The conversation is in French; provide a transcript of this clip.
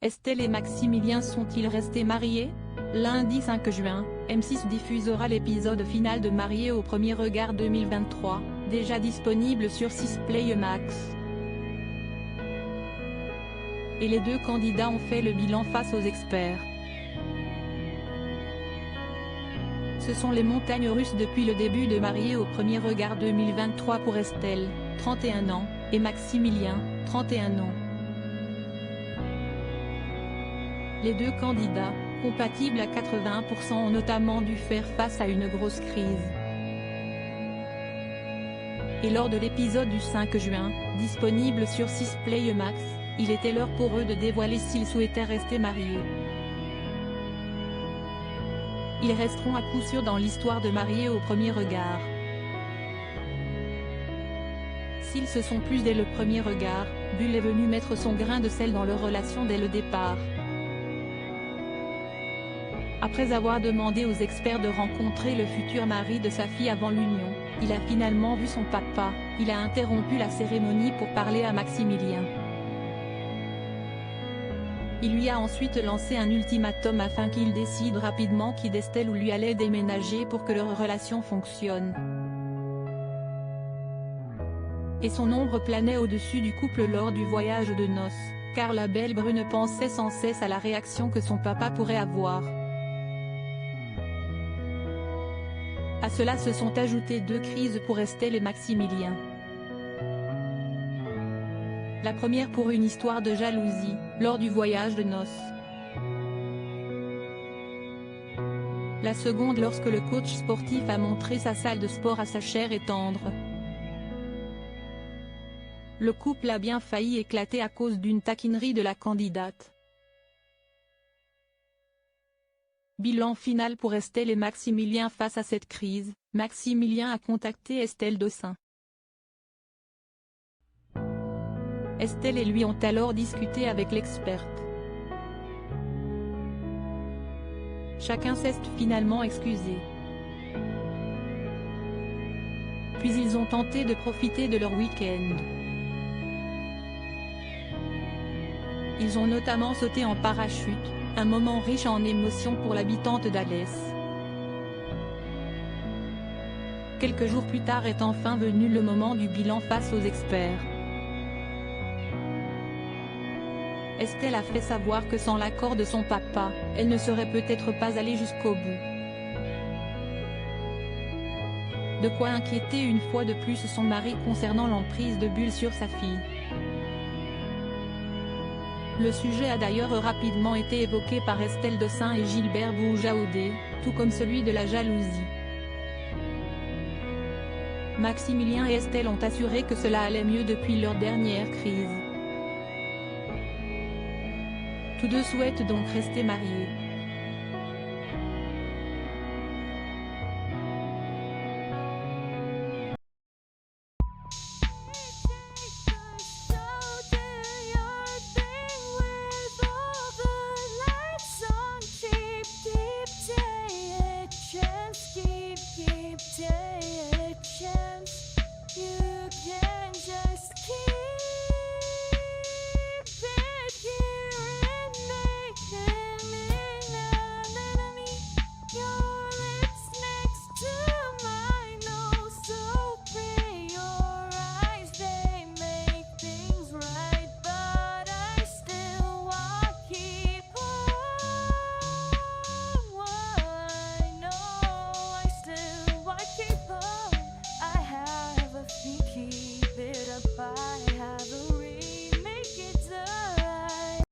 Estelle et Maximilien sont-ils restés mariés? Lundi 5 juin, M6 diffusera l'épisode final de Mariés au premier regard 2023, déjà disponible sur 6 Play Max. Et les deux candidats ont fait le bilan face aux experts. Ce sont les montagnes russes depuis le début de Mariés au premier regard 2023 pour Estelle, 31 ans, et Maximilien, 31 ans. Les deux candidats, compatibles à 80%, ont notamment dû faire face à une grosse crise. Et lors de l'épisode du 5 juin, disponible sur 6 Play Max, il était l'heure pour eux de dévoiler s'ils souhaitaient rester mariés. Ils resteront à coup sûr dans l'histoire de Mariés au premier regard. S'ils se sont plu dès le premier regard, Bull est venu mettre son grain de sel dans leur relation dès le départ. Après avoir demandé aux experts de rencontrer le futur mari de sa fille avant l'union, il a finalement vu son papa. Il a interrompu la cérémonie pour parler à Maximilien. Il lui a ensuite lancé un ultimatum afin qu'il décide rapidement qui d'Estelle ou lui allait déménager pour que leur relation fonctionne. Et son ombre planait au-dessus du couple lors du voyage de noces, car la belle brune pensait sans cesse à la réaction que son papa pourrait avoir. À cela se sont ajoutées deux crises pour Estelle et Maximilien. La première pour une histoire de jalousie, lors du voyage de noces. La seconde lorsque le coach sportif a montré sa salle de sport à sa chère et tendre. Le couple a bien failli éclater à cause d'une taquinerie de la candidate. Bilan final pour Estelle et Maximilien face à cette crise. Maximilien a contacté Estelle Dossin. Estelle et lui ont alors discuté avec l'experte. Chacun s'est finalement excusé. Puis ils ont tenté de profiter de leur week-end. Ils ont notamment sauté en parachute, un moment riche en émotions pour l'habitante d'Alès. Quelques jours plus tard est enfin venu le moment du bilan face aux experts. Estelle a fait savoir que sans l'accord de son papa, elle ne serait peut-être pas allée jusqu'au bout. De quoi inquiéter une fois de plus son mari concernant l'emprise de Bull sur sa fille. Le sujet a d'ailleurs rapidement été évoqué par Estelle Dossin et Gilbert Boujaoudé, tout comme celui de la jalousie. Maximilien et Estelle ont assuré que cela allait mieux depuis leur dernière crise. Tous deux souhaitent donc rester mariés.